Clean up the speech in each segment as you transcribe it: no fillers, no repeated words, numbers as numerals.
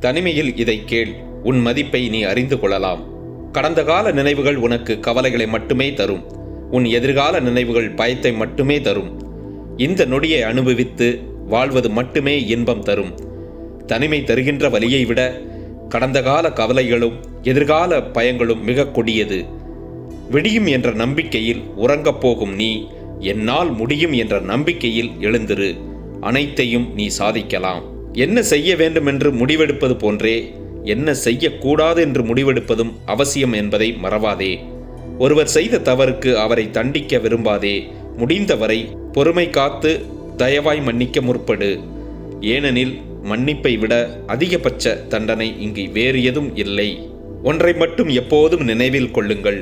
தனிமையில் இதை கேள், உன் மதிப்பை நீ அறிந்து கொள்ளலாம். கடந்த கால நினைவுகள் உனக்கு கவலைகளை மட்டுமே தரும். உன் எதிர்கால நினைவுகள் பயத்தை மட்டுமே தரும். இந்த நொடியை அனுபவித்து வாழ்வது மட்டுமே இன்பம் தரும். தனிமை தருகின்ற வலியை விட கடந்த கால கவலைகளும் எதிர்கால பயங்களும் மிக கொடியது. விடியும் என்ற நம்பிக்கையில் உறங்கப் போகும் நீ, என்னால் முடியும் என்ற நம்பிக்கையில் எழுந்திரு. அனைத்தையும் நீ சாதிக்கலாம். என்ன செய்ய வேண்டும் என்று முடிவெடுப்பது போன்றே என்ன செய்யக்கூடாது என்று முடிவெடுப்பதும் அவசியம் என்பதை மறவாதே. ஒருவர் செய்த தவறுக்கு அவரை தண்டிக்க விரும்பாதே. முடிந்தவரை பொறுமை காத்து தயவாய் மன்னிக்க முற்படு. ஏனெனில் மன்னிப்பை விட அதிகபட்ச தண்டனை இங்கு வேறு எதுவும் இல்லை. ஒன்றை மட்டும் எப்போதும் நினைவில் கொள்ளுங்கள்,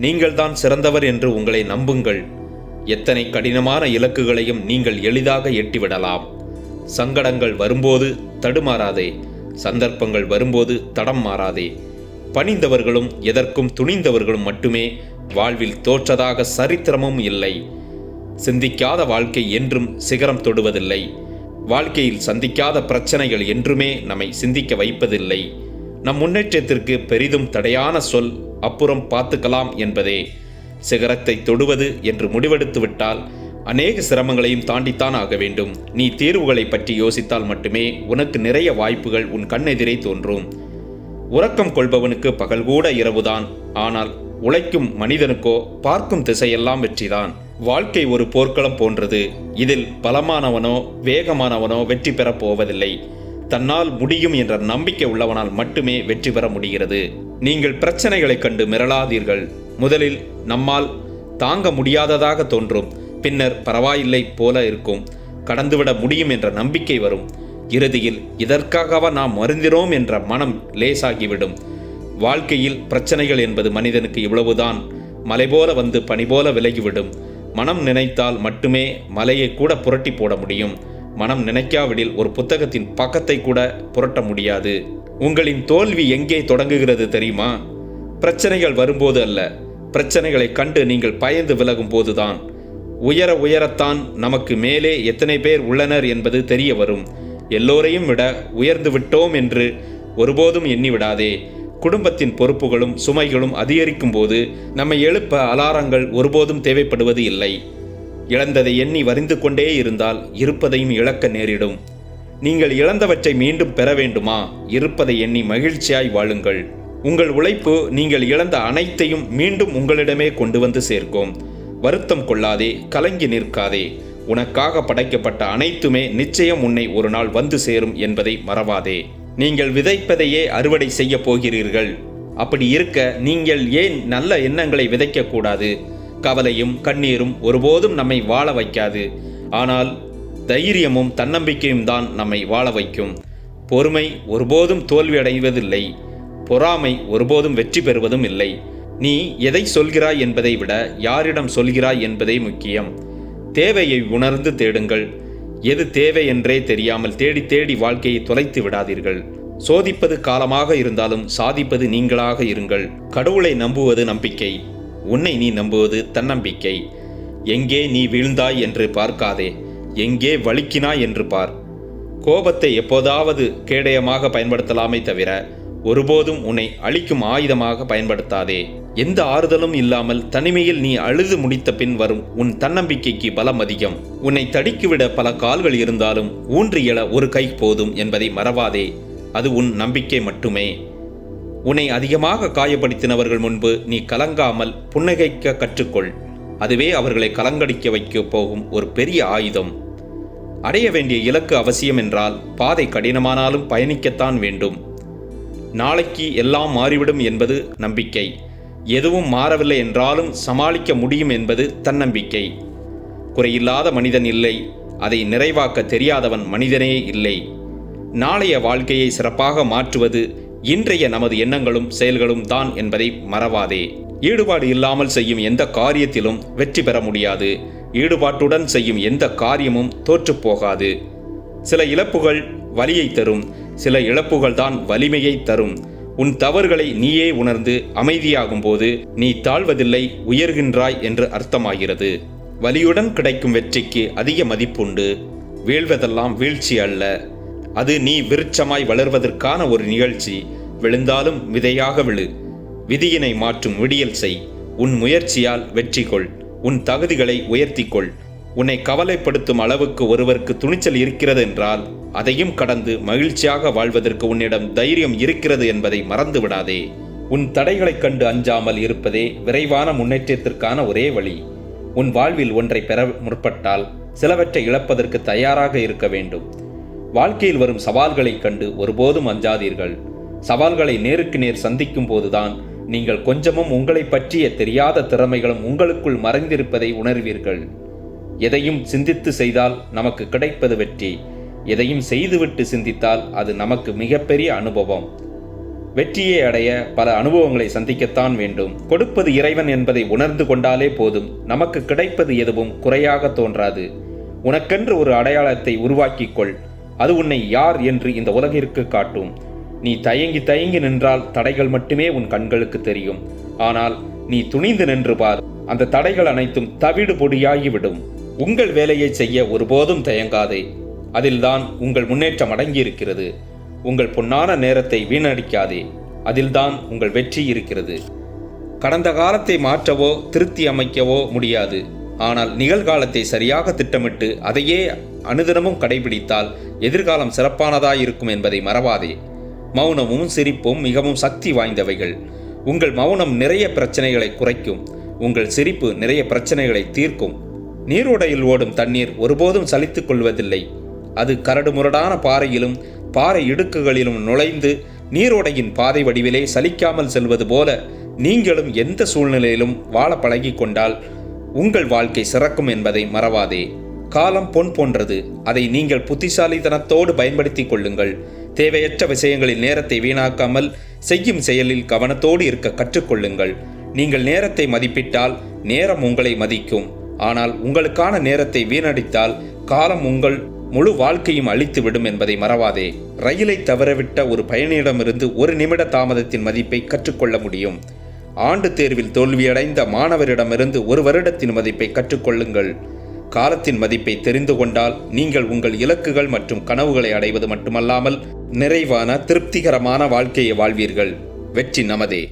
நீங்கள்தான் சிறந்தவர் என்று உங்களை நம்புங்கள். எத்தனை கடினமான இலக்குகளையும் நீங்கள் எளிதாக எட்டிவிடலாம். சங்கடங்கள் வரும்போது தடுமாறாதே. சந்தர்ப்பங்கள் வரும்போது தடம் மாறாதே. பணிந்தவர்களும் எதற்கும் துணிந்தவர்களும் மட்டுமே வாழ்வில் தோற்றதாக சரித்திரமும் இல்லை. சிந்திக்காத வாழ்க்கை என்றும் சிகரம் தொடுவதில்லை. வாழ்க்கையில் சந்திக்காத பிரச்சனைகள் என்றுமே நம்மை சிந்திக்க வைப்பதில்லை. நம் முன்னேற்றத்திற்கு பெரிதும் தடையான சொல் அப்புறம் பார்த்துக்கலாம் என்பதே. சிகரத்தை தொடுவது என்று முடிவெடுத்து விட்டால் அநேக சிரமங்களையும் தாண்டித்தான் ஆக வேண்டும். நீ தீர்வுகளை பற்றி யோசித்தால் மட்டுமே உனக்கு நிறைய வாய்ப்புகள் உன் கண்ணெதிரே தோன்றும். உறக்கம் கொள்பவனுக்கு பகல் கூட இரவுதான். ஆனால் உழைக்கும் மனிதனுக்கோ பார்க்கும் திசையெல்லாம் வெற்றிதான். வாழ்க்கை ஒரு போர்க்களம் போன்றது. இதில் பலமானவனோ வேகமானவனோ வெற்றி பெறப் போவதில்லை. தன்னால் முடியும் என்ற நம்பிக்கை உள்ளவனால் மட்டுமே வெற்றி பெற முடிகிறது. நீங்கள் பிரச்சனைகளை கண்டு மிரளாதீர்கள். முதலில் நம்மால் தாங்க முடியாததாக தோன்றும். பின்னர் பரவாயில்லை போல இருக்கும். கடந்துவிட முடியும் என்ற நம்பிக்கை வரும். இறுதியில் இதற்காகவா நாம் வருந்தினோம் என்ற மனம் லேசாகிவிடும். வாழ்க்கையில் பிரச்சனைகள் என்பது மனிதனுக்கு இவ்வளவுதான். மலை போல வந்து பனி போல விலகிவிடும். மனம் நினைத்தால் மட்டுமே மலையை கூட புரட்டி போட முடியும். மனம் நினைக்காவிடில் ஒரு புத்தகத்தின் பக்கத்தை கூட புரட்ட முடியாது. உங்களின் தோல்வி எங்கே தொடங்குகிறது தெரியுமா? பிரச்சனைகள் வரும்போது அல்ல, பிரச்சனைகளை கண்டு நீங்கள் பயந்து விலகும் போதுதான். உயரத்தான் நமக்கு மேலே எத்தனை பேர் உள்ளனர் என்பது தெரிய வரும். எல்லோரையும் விட உயர்ந்து விட்டோம் என்று ஒருபோதும் எண்ணிவிடாதே. குடும்பத்தின் பொறுப்புகளும் சுமைகளும் அதிகரிக்கும் போது நம்மை எழுப்ப அலாரங்கள் ஒருபோதும் தேவைப்படுவது இல்லை. இழந்ததை எண்ணி வரிந்து கொண்டே இருந்தால் இருப்பதையும் இழக்க நேரிடும். நீங்கள் இழந்தவற்றை மீண்டும் பெற வேண்டுமா? இருப்பதை எண்ணி மகிழ்ச்சியாய் வாழுங்கள். உங்கள் உழைப்பு நீங்கள் இழந்த அனைத்தையும் மீண்டும் உங்களிடமே கொண்டு வந்து சேர்க்கும். வருத்தம் கொள்ளாதே, கலங்கி நிற்காதே. உனக்காக படைக்கப்பட்ட அனைத்துமே நிச்சயம் உன்னை ஒரு நாள் வந்து சேரும் என்பதை மறவாதே. நீங்கள் விதைப்பதையே அறுவடை செய்ய போகிறீர்கள். அப்படி இருக்க நீங்கள் ஏன் நல்ல எண்ணங்களை விதைக்கக்கூடாது? கவலையும் கண்ணீரும் ஒருபோதும் நம்மை வாழ வைக்காது. ஆனால் தைரியமும் தன்னம்பிக்கையும் தான் நம்மை வாழ வைக்கும். பொறுமை ஒருபோதும் தோல்வி அடைவதில்லை. பொறாமை ஒருபோதும் வெற்றி பெறுவதும் இல்லை. நீ எதை சொல்கிறாய் என்பதை விட யாரிடம் சொல்கிறாய் என்பதே முக்கியம். தேவையை உணர்ந்து தேடுங்கள். எது தேவை என்றே தெரியாமல் தேடி தேடி வாழ்க்கையை தொலைத்து விடாதீர்கள். சோதிப்பது காலமாக இருந்தாலும் சாதிப்பது நீங்களாக இருங்கள். கடவுளை நம்புவது நம்பிக்கை. உன்னை நீ நம்புவது தன்னம்பிக்கை. எங்கே நீ வீழ்ந்தாய் என்று பார்க்காதே, எங்கே வலிக்கினாய் என்று பார். கோபத்தை எப்போதாவது கேடயமாக பயன்படுத்தலாமே தவிர ஒருபோதும் உன்னை அழிக்கும் ஆயுதமாக பயன்படுத்தாதே. எந்த ஆறுதலும் இல்லாமல் தனிமையில் நீ அழுது முடித்த பின் வரும் உன் தன்னம்பிக்கைக்கு பலம் அதிகம். உன்னை தடுக்கிவிட பல கால்கள் இருந்தாலும் ஊன்றி எழ ஒரு கை போதும் என்பதை மறவாதே. அது உன் நம்பிக்கை மட்டுமே. உன்னை அதிகமாக காயப்படுத்தினவர்கள் முன்பு நீ கலங்காமல் புன்னகைக்க கற்றுக்கொள். அதுவே அவர்களை கலங்கடிக்க வைக்க போகும் ஒரு பெரிய ஆயுதம். அடைய வேண்டிய இலக்கு அவசியம் என்றால் பாதை கடினமானாலும் பயணிக்கத்தான் வேண்டும். நாளைக்கு எல்லாம் மாறிவிடும் என்பது நம்பிக்கை. எதுவும் மாறவில்லை என்றாலும் சமாளிக்க முடியும் என்பது தன்னம்பிக்கை. குறையில்லாத மனிதன் இல்லை. அதை நிறைவாக்க தெரியாதவன் மனிதனே இல்லை. நாளைய வாழ்க்கையை சிறப்பாக மாற்றுவது இன்றைய நமது எண்ணங்களும் செயல்களும் தான் என்பதை மறவாதே. ஈடுபாடு இல்லாமல் செய்யும் எந்த காரியத்திலும் வெற்றி பெற முடியாது. ஈடுபாட்டுடன் செய்யும் எந்த காரியமும் தோற்றுப்போகாது. சில இழப்புகள் வலியை தரும். சில இழப்புகள் தான் வலிமையை தரும். உன் தவறுகளை நீயே உணர்ந்து அமைதியாகும் போது நீ தாழ்வதில்லை, உயர்கின்றாய் என்று அர்த்தமாகிறது. வலியுடன் கிடைக்கும் வெற்றிக்கு அதிக மதிப்புண்டு. வீழ்வதெல்லாம் வீழ்ச்சி அல்ல. அது நீ விருட்சமாய் வளர்வதற்கான ஒரு நிகழ்ச்சி. விழுந்தாலும் விதையாக விழு. விதியினை மாற்றும் விடியல் செய். உன் முயற்சியால் வெற்றி கொள். உன் தகுதிகளை உயர்த்திக்கொள். உன்னை கவலைப்படுத்தும் அளவுக்கு ஒருவருக்கு துணிச்சல் இருக்கிறது என்றால் அதையும் கடந்து மகிழ்ச்சியாக வாழ்வதற்கு உன்னிடம் தைரியம் இருக்கிறது என்பதை மறந்து விடாதே. உன் தடைகளைக் கண்டு அஞ்சாமல் இருப்பதே விரைவான முன்னேற்றத்திற்கான ஒரே வழி. உன் வாழ்வில் ஒன்றை பெற முற்பட்டால் சிலவற்றை இழப்பதற்கு தயாராக இருக்க வேண்டும். வாழ்க்கையில் வரும் சவால்களைக் கண்டு ஒருபோதும் அஞ்சாதீர்கள். சவால்களை நேருக்கு நேர் சந்திக்கும் போதுதான் நீங்கள் கொஞ்சமும் உங்களை பற்றிய தெரியாத திறமைகளும் உங்களுக்குள் மறைந்திருப்பதை உணர்வீர்கள். எதையும் சிந்தித்து செய்தால் நமக்கு கிடைப்பது வெற்றி. எதையும் செய்துவிட்டு சிந்தித்தால் அது நமக்கு மிகப்பெரிய அனுபவம். வெற்றியை அடைய பல அனுபவங்களை சந்திக்கத்தான் வேண்டும். கொடுப்பது இறைவன் என்பதை உணர்ந்து கொண்டாலே போதும். நமக்கு கிடைப்பது எதுவும் குறையாக தோன்றாது. உனக்கென்று ஒரு அடையாளத்தை உருவாக்கிக்கொள். அது உன்னை யார் என்று இந்த உலகிற்கு காட்டும். நீ தயங்கி தயங்கி நின்றால் தடைகள் மட்டுமே உன் கண்களுக்கு தெரியும். ஆனால் நீ துணிந்து நின்று பார், அந்த தடைகள் அனைத்தும் தவிடு பொடியாகிவிடும். உங்கள் வேலையை செய்ய ஒருபோதும் தயங்காதே. அதில்தான் உங்கள் முன்னேற்றம் அடங்கியிருக்கிறது. உங்கள் பொன்னான நேரத்தை வீணடிக்காதே. அதில்தான் உங்கள் வெற்றி இருக்கிறது. கடந்த காலத்தை மாற்றவோ திருத்தி அமைக்கவோ முடியாது. ஆனால் நிகழ்காலத்தை சரியாக திட்டமிட்டு அதையே அனுதினமும் கடைபிடித்தால் எதிர்காலம் சிறப்பானதாயிருக்கும் என்பதை மறவாதே. மௌனமும் சிரிப்பும் மிகவும் சக்தி வாய்ந்தவைகள். உங்கள் மௌனம் நிறைய பிரச்சனைகளை குறைக்கும். உங்கள் சிரிப்பு நிறைய பிரச்சனைகளை தீர்க்கும். நீரோடையில் ஓடும் தண்ணீர் ஒருபோதும் சலித்துக் கொள்வதில்லை. அது கரடுமுரடான பாறையிலும் பாறை இடுக்குகளிலும் நுழைந்து நீரோடையின் பாதை வடிவிலே சலிக்காமல் செல்வது போல நீங்களும் எந்த சூழ்நிலையிலும் வாழ பழகி கொண்டால் உங்கள் வாழ்க்கை சிறக்கும் என்பதை மறவாதே. காலம் பொன் போன்றது. அதை நீங்கள் புத்திசாலித்தனத்தோடு பயன்படுத்தி கொள்ளுங்கள். தேவையற்ற விஷயங்களில் நேரத்தை வீணாக்காமல் செய்யும் செயலில் கவனத்தோடு இருக்க கற்றுக்கொள்ளுங்கள். நீங்கள் நேரத்தை மதிப்பிட்டால் நேரம் உங்களை மதிக்கும். ஆனால் உங்களுக்கான நேரத்தை வீணடித்தால் காலம் உங்கள் முழு வாழ்க்கையும் அழித்துவிடும் என்பதை மறவாதே. ரயிலை தவறவிட்ட ஒரு பயணியிடமிருந்து ஒரு நிமிட தாமதத்தின் மதிப்பை கற்றுக்கொள்ள முடியும். ஆண்டு தேர்வில் தோல்வியடைந்த மாணவரிடமிருந்து ஒரு வருடத்தின் மதிப்பை கற்றுக்கொள்ளுங்கள். காலத்தின் மதிப்பை தெரிந்து கொண்டால் நீங்கள் உங்கள் இலக்குகள் மற்றும் கனவுகளை அடைவது மட்டுமல்லாமல் நிறைவான திருப்திகரமான வாழ்க்கையை வாழ்வீர்கள். வெற்றி நமதே.